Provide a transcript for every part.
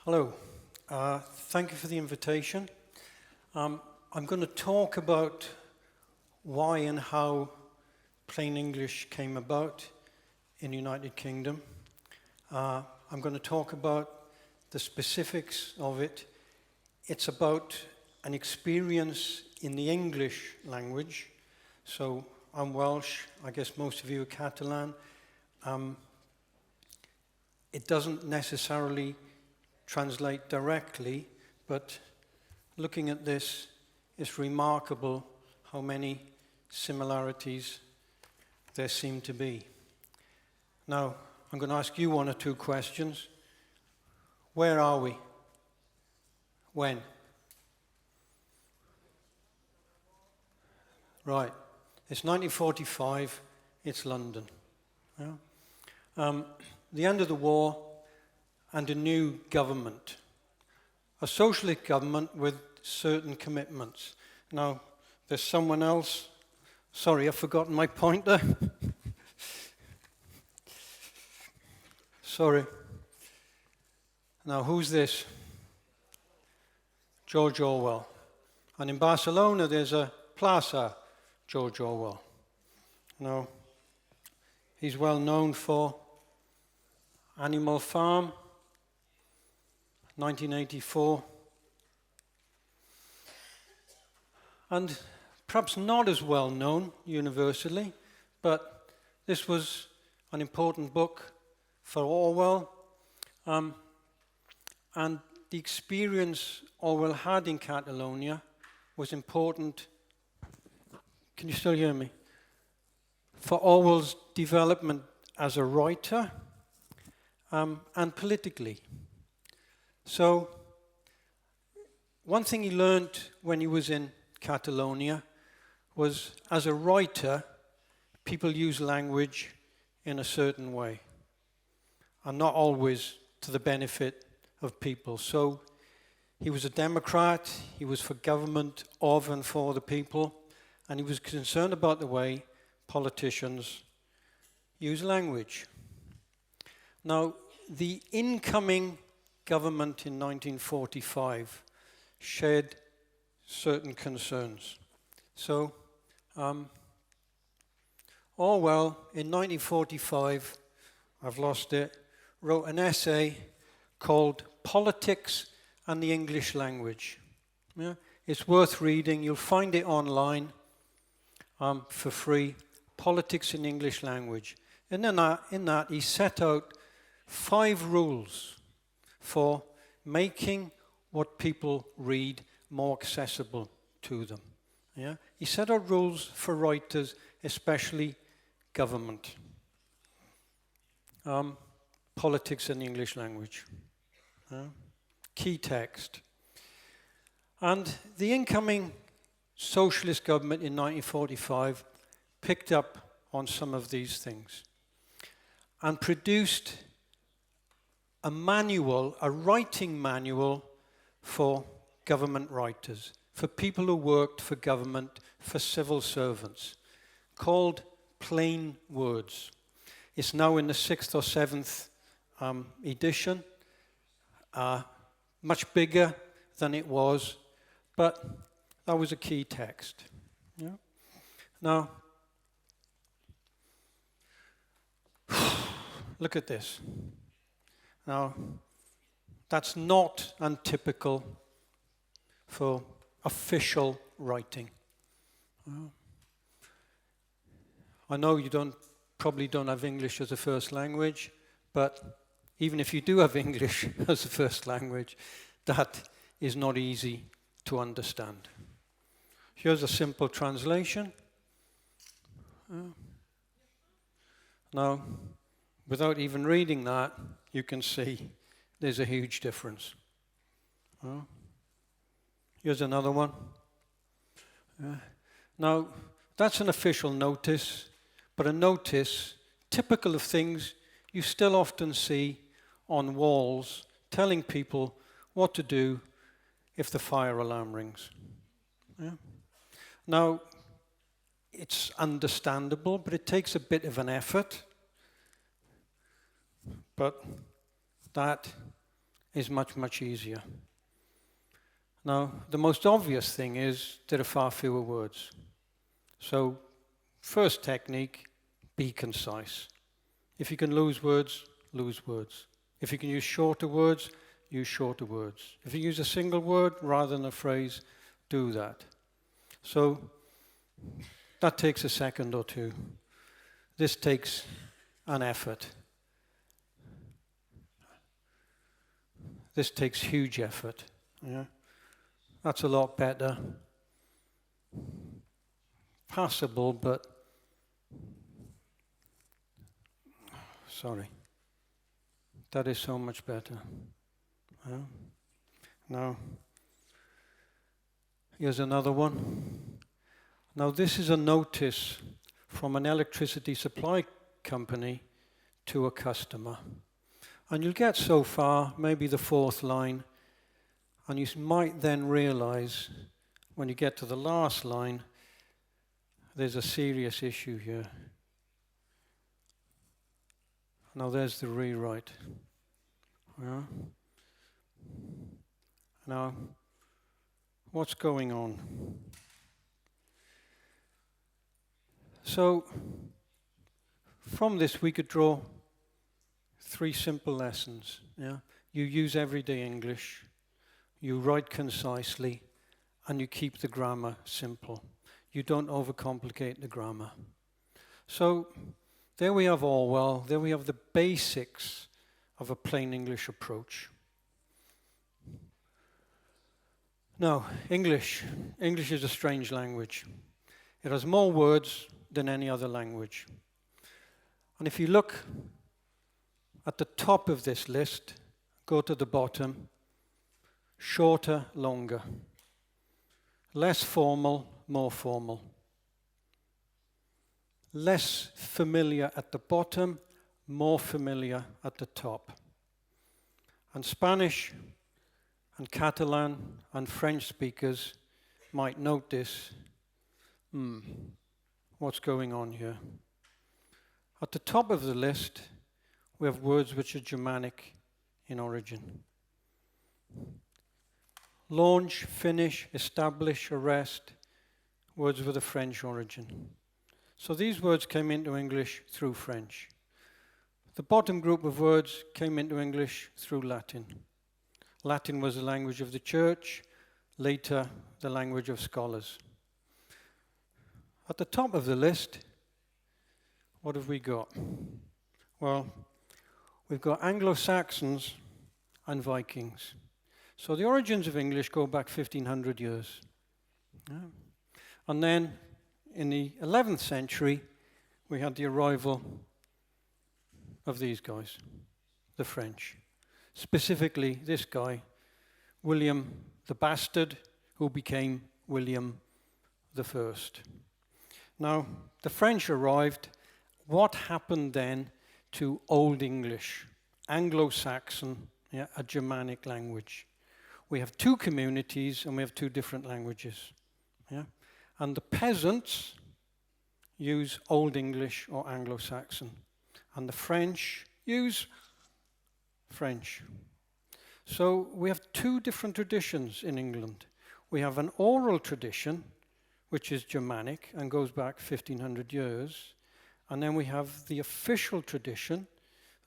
Hello. Thank you for the invitation. I'm going to talk about why and how Plain English came about in the United Kingdom. I'm going to talk about the specifics of it. It's about an experience in the English language. So I'm Welsh, I guess most of you are Catalan. It doesn't necessarily translate directly, but looking at this, it's remarkable how many similarities there seem to be. Now, I'm going to ask you one or two questions. Where are we? When? Right. It's 1945. It's London. Yeah? The end of the war and a new government. A socialist government with certain commitments. Now, there's someone else. Sorry, I've forgotten my pointer. Sorry. Now, who's this? George Orwell. And in Barcelona, there's a Plaza George Orwell. Now, he's well known for Animal Farm, 1984. And perhaps not as well known universally, but this was an important book for Orwell. And the experience Orwell had in Catalonia was important. Can you still hear me? For Orwell's development as a writer and politically. So, one thing he learned when he was in Catalonia was, as a writer, people use language in a certain way, and not always to the benefit of people. So, he was a Democrat, he was for government of and for the people, and he was concerned about the way politicians use language. Now, the incoming government in 1945 shared certain concerns. So, Orwell, in 1945, I've lost it, wrote an essay called Politics and the English Language. Yeah? It's worth reading. You'll find it online for free. Politics in English Language. And in that, he set out 5 rules for making what people read more accessible to them. Yeah? He set out rules for writers, especially government. Politics in the English language. Key text. And the incoming socialist government in 1945 picked up on some of these things and produced a manual, a writing manual for government writers, for people who worked for government, for civil servants, called Plain Words. It's now in the 6th or 7th edition, much bigger than it was, but that was a key text. Yeah? Now, look at this. Now, that's not untypical for official writing. I know you probably don't have English as a first language, but even if you do have English as a first language, that is not easy to understand. Here's a simple translation. Now, without even reading that, you can see there's a huge difference. Here's another one. Now, that's an official notice, but a notice typical of things you still often see on walls telling people what to do if the fire alarm rings. Yeah? Now, it's understandable, but it takes a bit of an effort. But that is much, much easier. Now, the most obvious thing is there are far fewer words. So, first technique, be concise. If you can lose words, lose words. If you can use shorter words, use shorter words. If you use a single word rather than a phrase, do that. So, that takes a second or two. This takes an effort. This takes huge effort. Yeah? That's a lot better. Passable, but sorry. That is so much better. Yeah? Now, here's another one. Now, this is a notice from an electricity supply company to a customer. And you'll get so far, maybe the fourth line, and you might then realize when you get to the last line, there's a serious issue here. Now there's the rewrite. Yeah. Now, what's going on? So, from this we could draw 3 simple lessons. Yeah? You use everyday English, you write concisely, and you keep the grammar simple. You don't overcomplicate the grammar. So, there we have Orwell, there we have the basics of a plain English approach. Now, English is a strange language. It has more words than any other language. And if you look at the top of this list, go to the bottom, shorter, longer. Less formal, more formal. Less familiar at the bottom, more familiar at the top. And Spanish and Catalan and French speakers might note this. What's going on here? At the top of the list, we have words which are Germanic in origin. Launch, finish, establish, arrest, words with a French origin. So these words came into English through French. The bottom group of words came into English through Latin. Latin was the language of the church, later the language of scholars. At the top of the list, what have we got? Well, we've got Anglo-Saxons and Vikings. So the origins of English go back 1,500 years. Yeah. And then in the 11th century, we had the arrival of these guys, the French. Specifically, this guy, William the Bastard, who became William the First. Now, the French arrived. What happened then to Old English, Anglo-Saxon, a Germanic language? We have 2 communities and we have 2 different languages. Yeah? And the peasants use Old English or Anglo-Saxon. And the French use French. So we have 2 different traditions in England. We have an oral tradition, which is Germanic and goes back 1,500 years. And then we have the official tradition,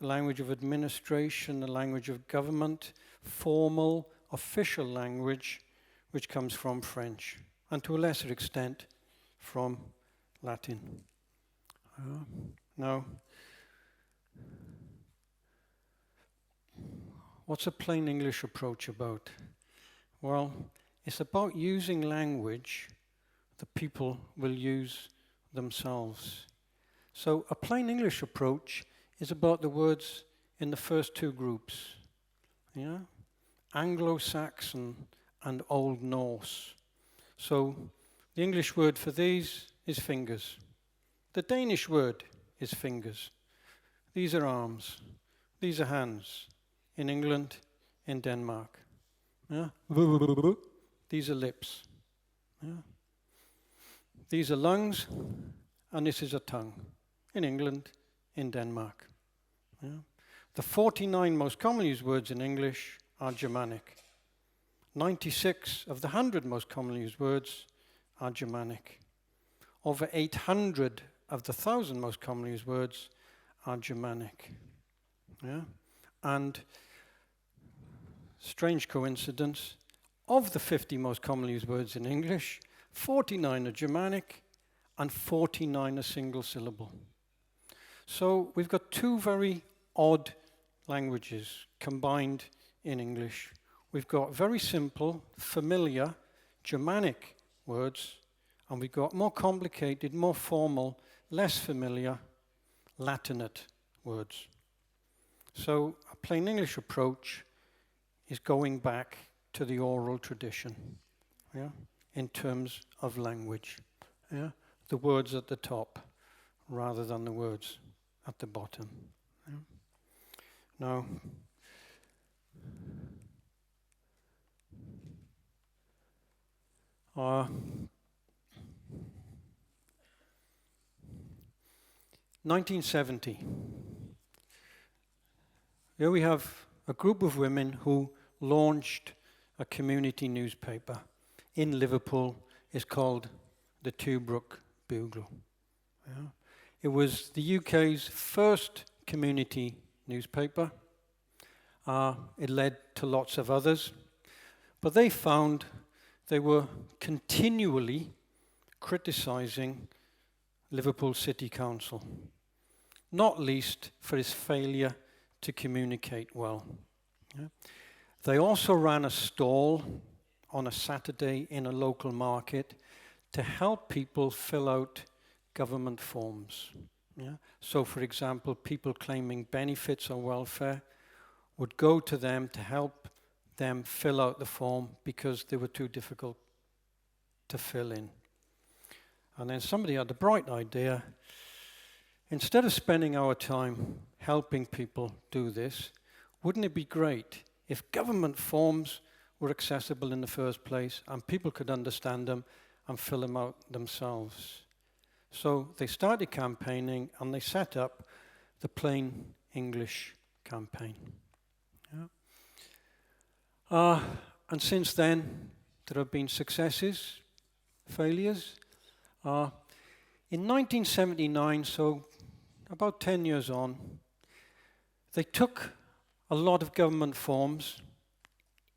the language of administration, the language of government, formal, official language, which comes from French, and to a lesser extent, from Latin. Now, what's a plain English approach about? Well, it's about using language that people will use themselves. So a plain English approach is about the words in the first 2 groups. Yeah? Anglo-Saxon and Old Norse. So the English word for these is fingers. The Danish word is fingers. These are arms. These are hands. In England, in Denmark. Yeah? These are lips. Yeah? These are lungs, and this is a tongue. In England, in Denmark. Yeah? The 49 most commonly used words in English are Germanic. 96 of the 100 most commonly used words are Germanic. Over 800 of the 1,000 most commonly used words are Germanic. Yeah? And strange coincidence, of the 50 most commonly used words in English, 49 are Germanic and 49 are single syllable. So we've got two very odd languages combined in English. We've got very simple, familiar Germanic words, and we've got more complicated, more formal, less familiar Latinate words. So a plain English approach is going back to the oral tradition, yeah, in terms of language. Yeah? The words at the top rather than the words at the bottom. Yeah? Now, uh, 1970. Here we have a group of women who launched a community newspaper in Liverpool. It's called the Tobruk Bugle. Yeah. It was the UK's first community newspaper. It led to lots of others. But they found they were continually criticising Liverpool City Council, not least for its failure to communicate well. Yeah. They also ran a stall on a Saturday in a local market to help people fill out government forms. Yeah. So, for example, people claiming benefits or welfare would go to them to help them fill out the form because they were too difficult to fill in. And then somebody had the bright idea, instead of spending our time helping people do this, wouldn't it be great if government forms were accessible in the first place and people could understand them and fill them out themselves? So they started campaigning and they set up the Plain English Campaign. Yeah. And since then, there have been successes, failures. In 1979, so about 10 years on, they took a lot of government forms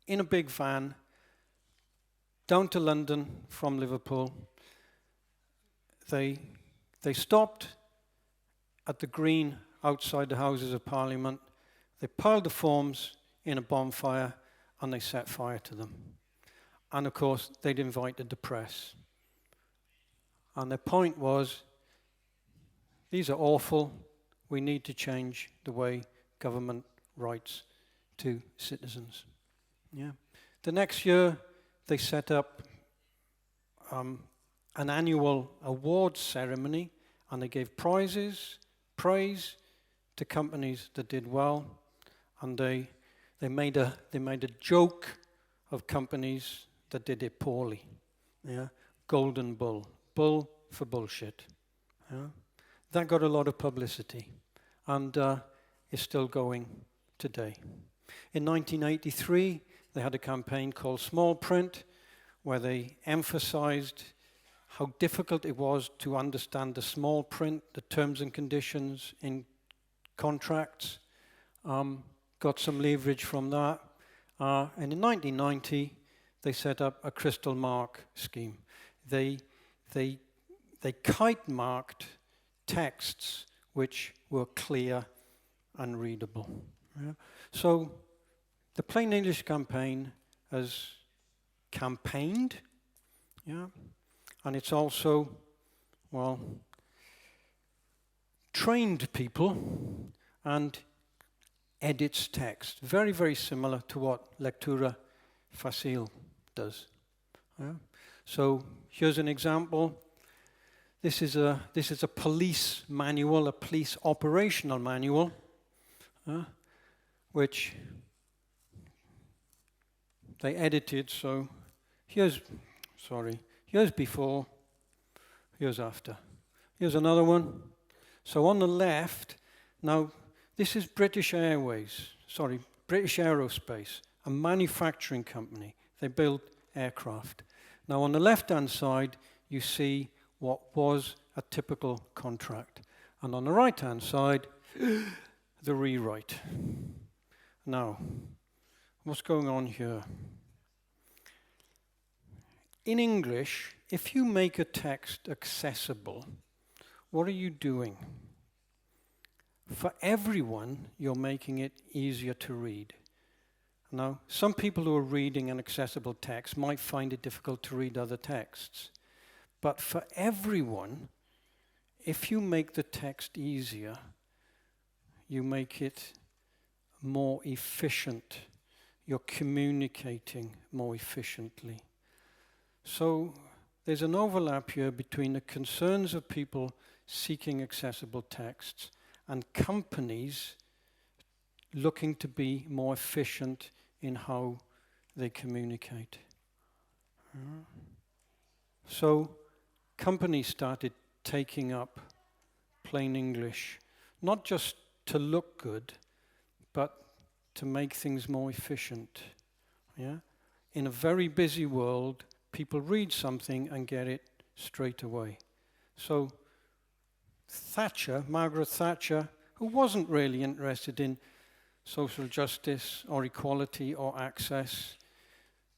in a big van down to London from Liverpool. They stopped at the green outside the Houses of Parliament. They piled the forms in a bonfire and they set fire to them. And of course, they'd invited the press. And their point was, these are awful. We need to change the way government writes to citizens. Yeah. The next year, they set up an annual awards ceremony, and they gave praise to companies that did well, and they made a joke of companies that did it poorly. Yeah, Golden Bull for bullshit. Yeah? That got a lot of publicity, and is still going today. In 1983, they had a campaign called Small Print, where they emphasized how difficult it was to understand the small print, the terms and conditions in contracts. Got some leverage from that. And in 1990, they set up a crystal mark scheme. They kite marked texts which were clear and readable. Yeah? So the Plain English Campaign has campaigned, yeah, and it's also, well, trained people and edits text. Very, very similar to what Lectura Fàcil does. Yeah? So here's an example. This is a police manual, a police operational manual, which they edited. So here's before, here's after. Here's another one. So on the left, now this is British Airways, British Aerospace. a manufacturing company. They build aircraft. Now on the left-hand side, you see what was a typical contract. And on the right-hand side, the rewrite. Now, what's going on here? In English, if you make a text accessible, what are you doing? For everyone, you're making it easier to read. Now, some people who are reading an accessible text might find it difficult to read other texts. But for everyone, if you make the text easier, you make it more efficient. You're communicating more efficiently. So there's an overlap here between the concerns of people seeking accessible texts and companies looking to be more efficient in how they communicate. So companies started taking up plain English, not just to look good, but to make things more efficient. Yeah? In a very busy world, people read something and get it straight away. So Thatcher, Margaret Thatcher, who wasn't really interested in social justice or equality or access,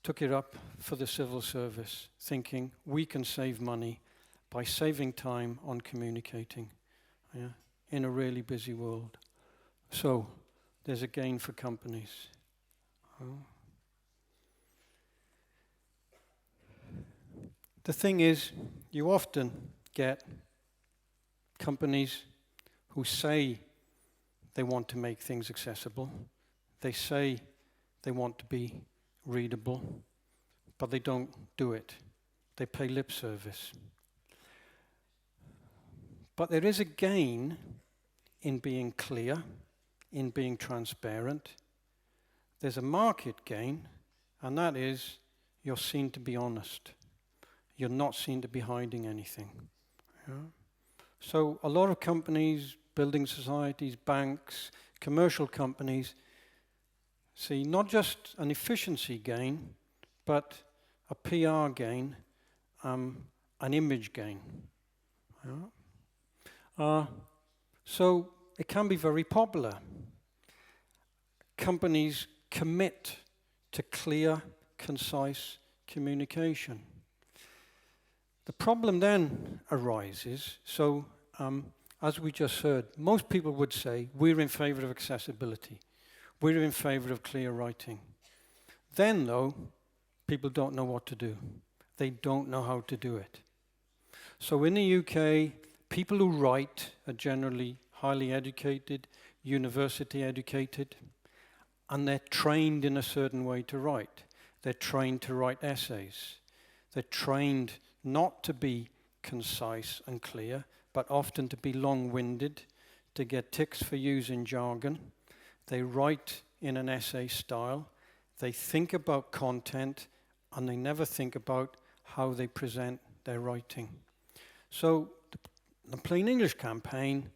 took it up for the civil service, thinking we can save money by saving time on communicating, yeah, in a really busy world. So there's a gain for companies. The thing is, you often get companies who say they want to make things accessible. They say they want to be readable, but they don't do it. They pay lip service. But there is a gain in being clear, in being transparent. There's a market gain, and that is you're seen to be honest. You're not seen to be hiding anything. Yeah? So a lot of companies, building societies, banks, commercial companies see not just an efficiency gain, but a PR gain, an image gain. Yeah? So it can be very popular. Companies commit to clear, concise communication. The problem then arises, so as we just heard, most people would say, we're in favor of accessibility. We're in favor of clear writing. Then, though, people don't know what to do. They don't know how to do it. So in the UK, people who write are generally highly educated, university educated, and they're trained in a certain way to write. They're trained to write essays. They're trained not to be concise and clear, but often to be long-winded, to get ticks for using jargon. They write in an essay style. They think about content, and they never think about how they present their writing. So the Plain English Campaign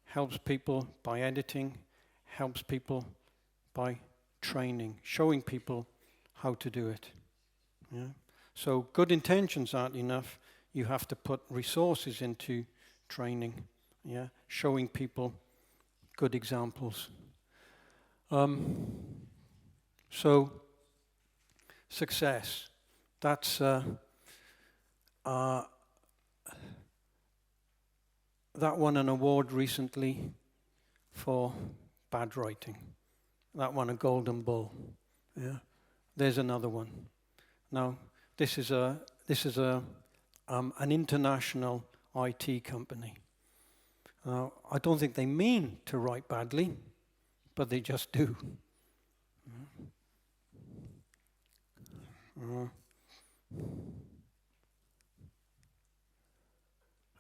helps people by editing, helps people by training, showing people how to do it. Yeah? So good intentions aren't enough. You have to put resources into training, yeah, showing people good examples. So success. That's that won an award recently for bad writing. That won a Golden Bull. Yeah, there's another one. Now, this is an international IT company. I don't think they mean to write badly, but they just do.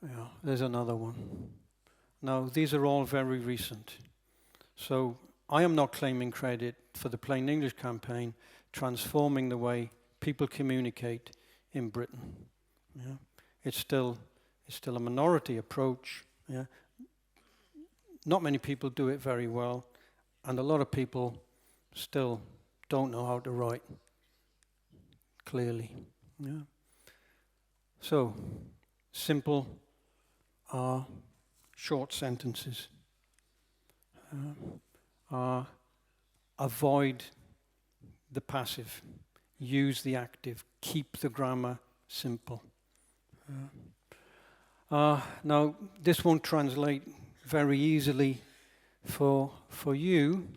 Yeah, there's another one. Now, these are all very recent. So I am not claiming credit for the Plain English Campaign transforming the way people communicate in Britain. Yeah? It's still a minority approach. Yeah? Not many people do it very well, and a lot of people still don't know how to write clearly. Yeah. So, simple short sentences. Avoid the passive. Use the active. Keep the grammar simple. Now, this won't translate very easily for you,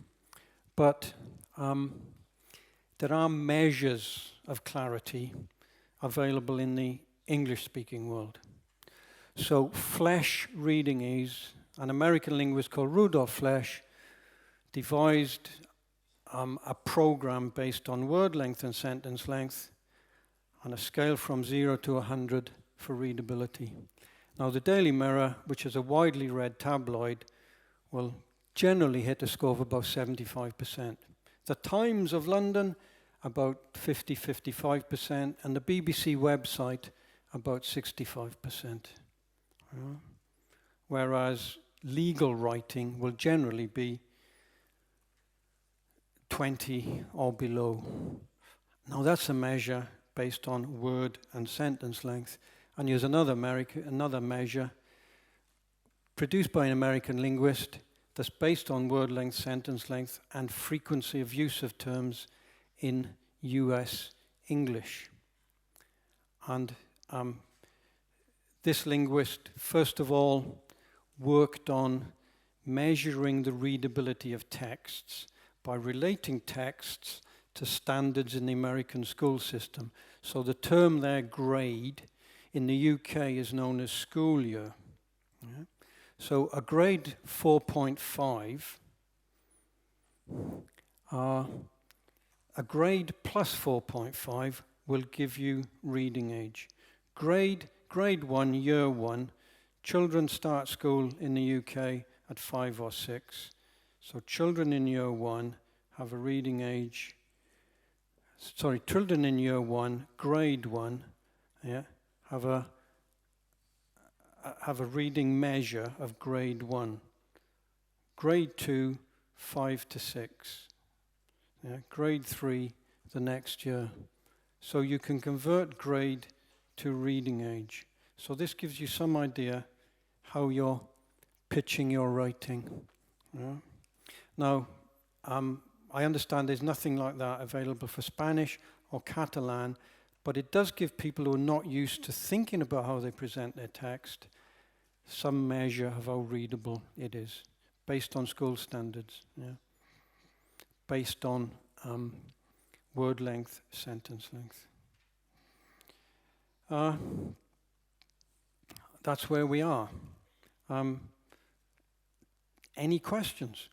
but there are measures of clarity available in the English-speaking world. So Flesch reading ease, an American linguist called Rudolf Flesch, devised a program based on word length and sentence length on a scale from 0 to 100 for readability. Now the Daily Mirror, which is a widely read tabloid, will generally hit a score of about 75%. The Times of London, about 50-55%, and the BBC website, about 65%. Whereas legal writing will generally be 20 or below. Now that's a measure based on word and sentence length. And here's another measure produced by an American linguist that's based on word length, sentence length, and frequency of use of terms in US English. And this linguist, first of all, worked on measuring the readability of texts by relating texts to standards in the American school system. So the term there, grade, in the UK is known as school year. Yeah? So a grade 4.5, a grade plus 4.5 will give you reading age. Grade 1, year 1, children start school in the UK at 5 or 6. So children in year 1 have a reading age, children in year 1, grade 1, yeah, have a reading measure of grade 1. Grade 2, 5 to 6. Yeah, grade 3, the next year. So you can convert grade to reading age. So this gives you some idea how you're pitching your writing. Yeah. Now, I understand there's nothing like that available for Spanish or Catalan, but it does give people who are not used to thinking about how they present their text some measure of how readable it is, based on school standards, yeah, based on word length, sentence length. That's where we are. Any questions?